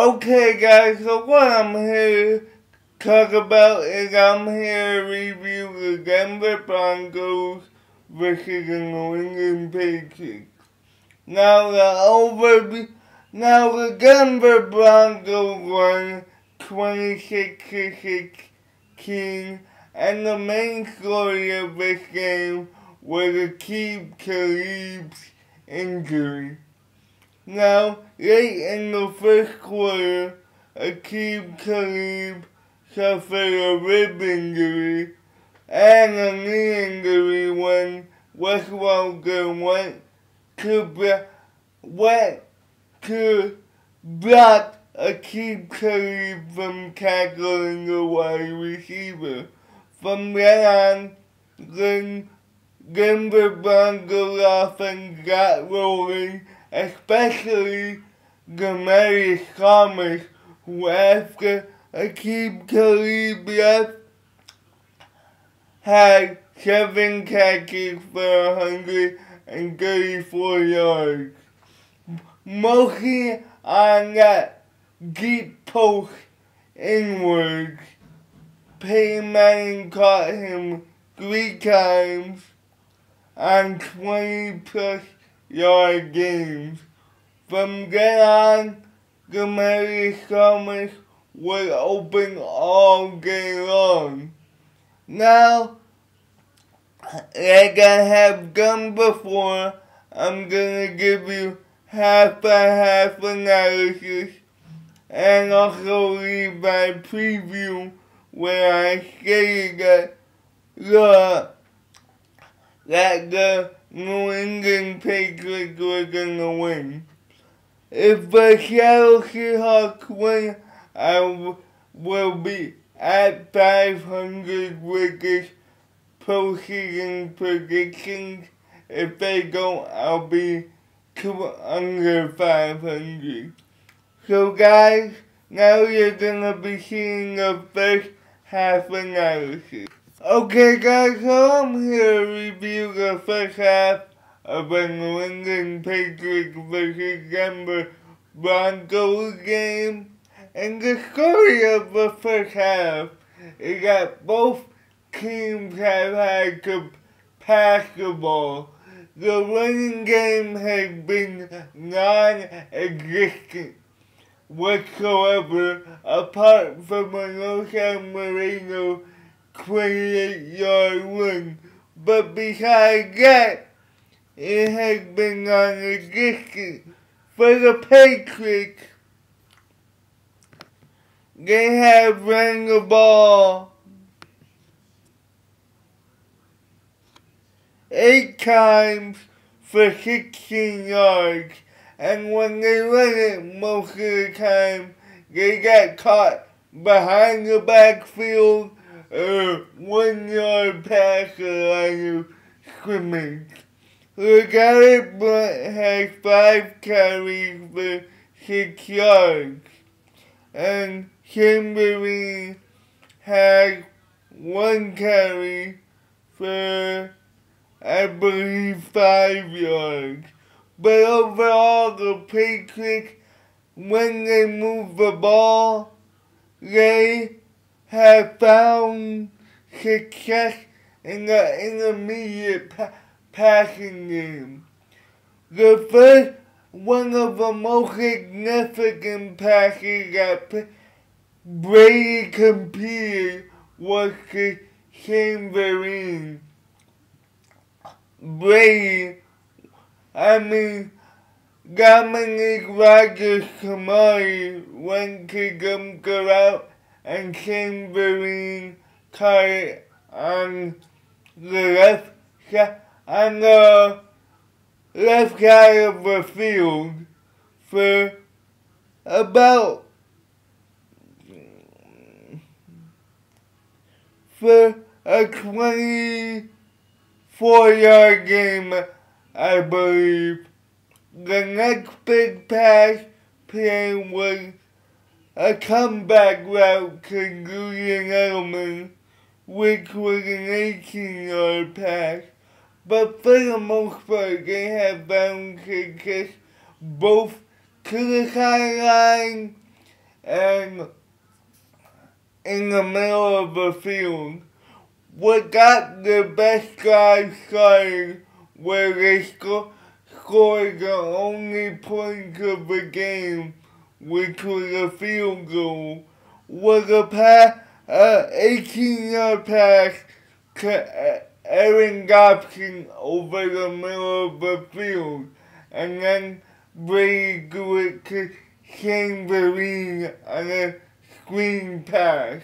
Okay guys, so what I'm here to talk about is I'm here to review the Denver Broncos versus the New England Patriots. Now the Denver Broncos won 26-16, and the main story of this game was Aqib Talib's injury. Now, late in the first quarter, Talib suffered a rib injury and a knee injury when Wes Welker went to block Talib from tackling the wide receiver. From then on, the Denver Broncos offense got rolling, especially Demaryius Thomas, who after Talib left had 7 catches for 134 yards. Mostly on that deep post inwards. Peyton Manning caught him 3 times on 20+ yard games. From then on, Demaryius Thomas was open all day long. Now, like I have done before, I'm gonna give you half analysis and also leave my preview where I say that the New England Patriots were gonna win. If the Seattle Seahawks win, I will be at 500 with this postseason predictions. If they don't, I'll be under 500. So guys, now you're gonna be seeing the first half analysis. Okay guys, so I'm here to review the first half of the New England Patriots versus Denver Broncos game. And the story of the first half is that both teams have had to pass the ball. The running game has been non-existent whatsoever, apart from a San Marino 28-yard run. But besides that, it has been non-existent. For the Patriots, they have run the ball 8 times for 16 yards, and when they run it most of the time, they got caught behind the backfield or 1 yard past the line of scrimmage. LeGarrette Blount has 5 carries for 6 yards, and Chamberlain has 1 carry for, I believe, 5 yards. But overall, the Patriots, when they move the ball, they have found success in the intermediate passing game. The first one of the most significant passes that Brady completed was to Chamberlain. Dominic Rodgers-Kamari went to jump the route, and Chamberlain caught it on the left side of the field for about a 24-yard game, I believe. The next big pass play was a comeback route to Julian Edelman, which was an 18-yard pass. But for the most part, they have found success both to the sideline and in the middle of the field. What got the best drive started where they scored the only point of the game, which was a field goal, was a 18-yard pass to Aaron Dobson over the middle of the field, and then Brady threw it to Shane Vereen on a screen pass.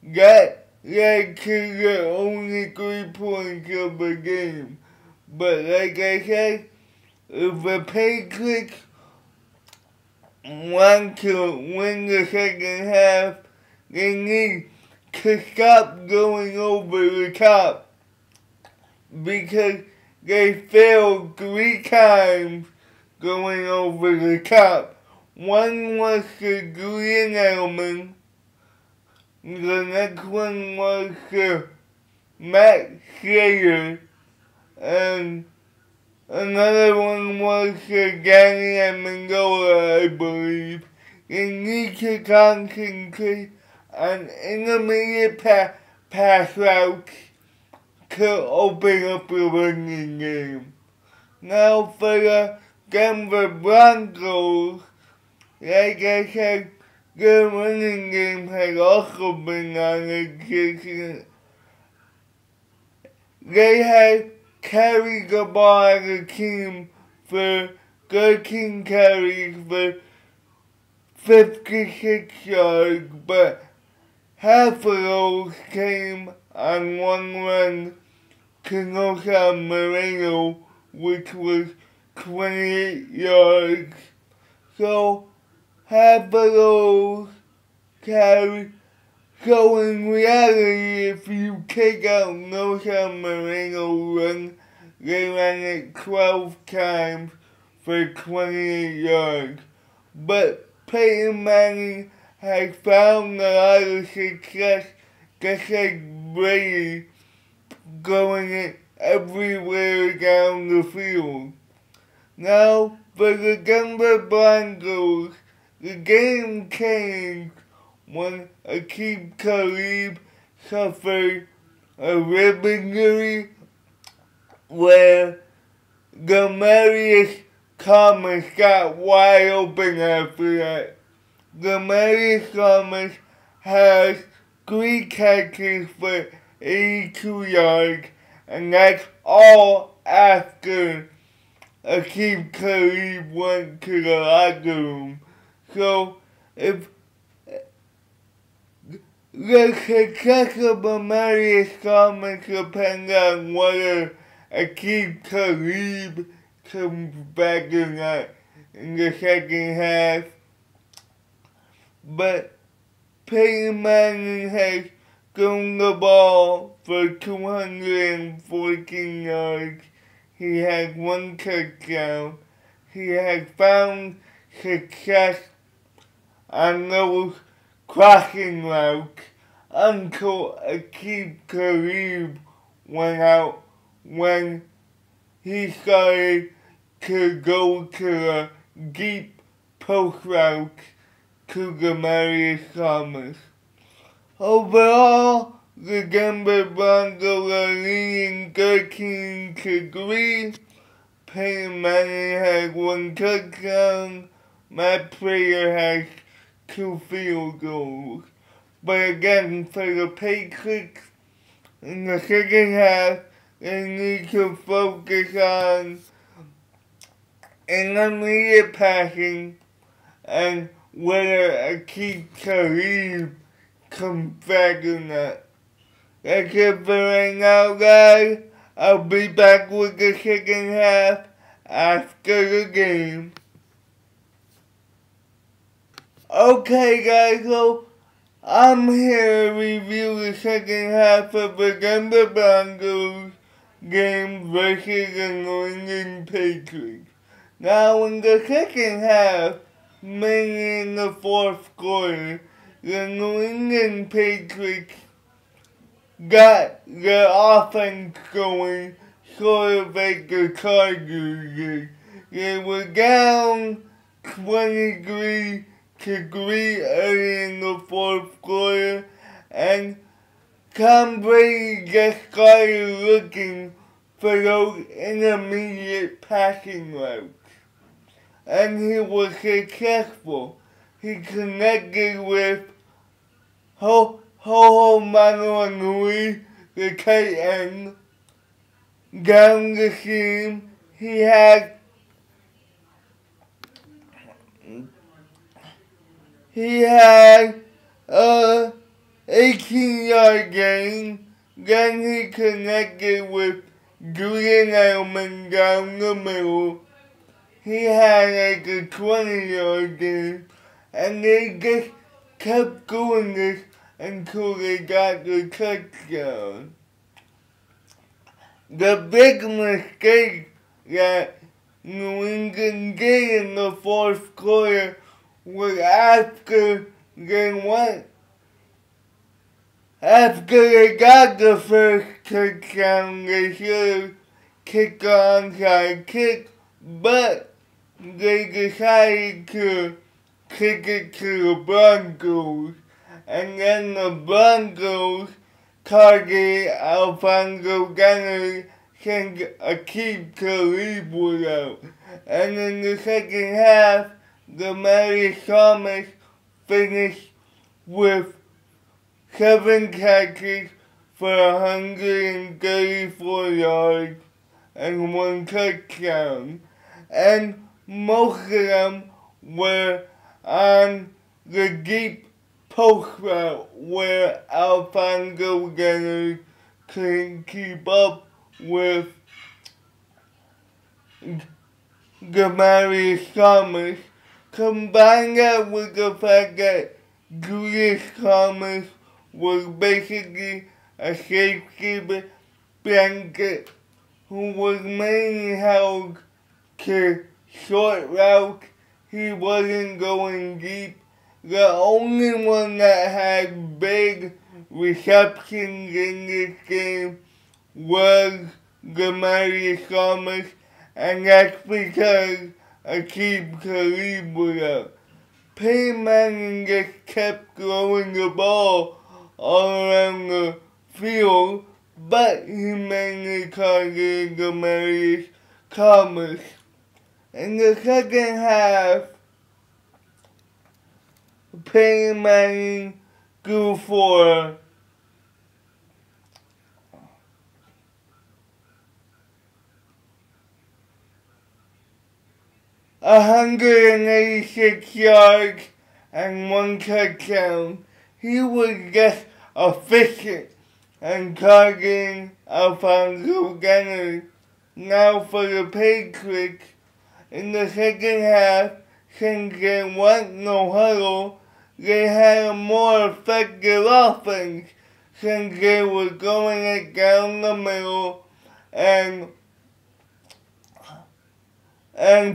That led to the only 3 points of the game. But like I said, if the Patriots want to win the second half, they need to stop going over the top, because they failed 3 times going over the top. One was the green element, the next one was the Matt Slater, and another one was the Danny Amendola, I believe. They need to concentrate on intermediate pass routes to open up the running game. Now for the Denver Broncos, like I said, the running game has also been non-existent. They have carried the ball as a team for 13 carries for 56 yards, but half of those came on one run to North Moreno, which was 28 yards. So half of those carries. So in reality, if you take out North Moreno run, they ran it 12 times for 28 yards. But Peyton Manning has found a lot of success, just like Brady, going it everywhere down the field. Now, for the Denver Broncos, the game changed when Aqib Talib suffered a rib injury, where Demaryius Thomas got wide open after that. Demaryius Thomas has 3 catches for 82 yards, and that's all after Aqib Talib went to the locker room. So, if the success of Demaryius Thomas depends on whether Aqib Talib comes back or not in the second half. But Peyton Manning has thrown the ball for 214 yards. He has 1 touchdown. He has found success on those crossing routes until Aqib Talib went out, when he started to go to the deep post routes to Demaryius Thomas. Overall, the Denver Broncos are leading 13-3. Peyton Manning has 1 touchdown. Matt Prater has 2 field goals. But again, for the Patriots, in the second half, they need to focus on intermediate passing and whether Aqib Talib comes back or not. That's it for right now, guys. I'll be back with the second half after the game. Okay, guys, so I'm here to review the second half of the Denver Broncos game versus the New England Patriots. Now, in the second half, mainly in the fourth quarter, the New England Patriots got their offense going sort of like the Chargers did. They were down 23 to 3 early in the fourth quarter, and Tom Brady just started looking for those intermediate passing routes, and he was successful. He connected with Ho Manuanui, the tight end, down the seam. He had 18-yard gain. Then he connected with Julian Edelman down the middle. He had like a 20-yard gain. And they just kept doing this until they got the touchdown. The big mistake that New England did in the fourth quarter was after they got the first touchdown, they should have kicked the onside kick, but they decided to kick it to the Broncos, and then the Broncos targeted Alfonso Gannett since Aqib Talib was out. And in the second half, Thomas finished with 7 catches for 134 yards and 1 touchdown. And most of them were on the deep post route where Alfonso Gannett couldn't keep up with Thomas. Combine that with the fact that Thomas was basically a safety blanket who was mainly held to short routes. He wasn't going deep. The only one that had big receptions in this game was Thomas, and that's because Aqib Talib was out. Peyton Manning just kept throwing the ball all around the field, but he mainly targeted Thomas. In the second half, Peyton Manning threw for 186 yards and 1 touchdown. He was just efficient and targeting Alfonso Gannett. Now for the Patriots, in the second half, since there was no huddle, they had a more effective offense since they were going it down the middle and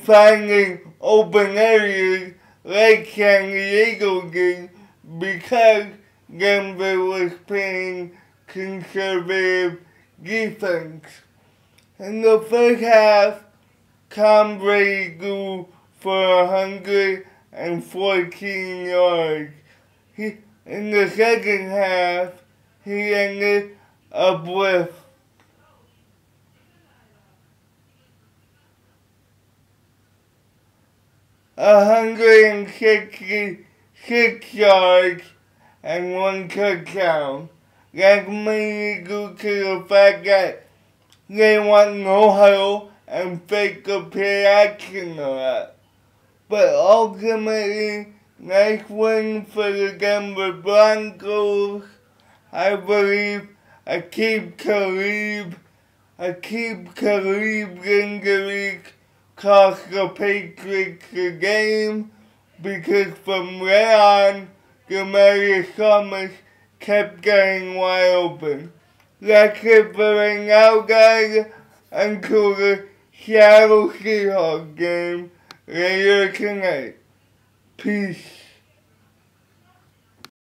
finding open areas like San Diego did because Denver was playing conservative defense. In the first half, Tom Brady threw for 114 yards. In the second half, he ended up with 166 yards and 1 touchdown. That's mainly due to the fact that they want no huddle and fake the play action a lot. But ultimately, nice win for the Denver Broncos. I believe Aqib Talib's injury cost the Patriots the game because from there on, Thomas kept getting wide open. That's it for right now, guys. Until the Seattle Seahawks game later tonight. Peace.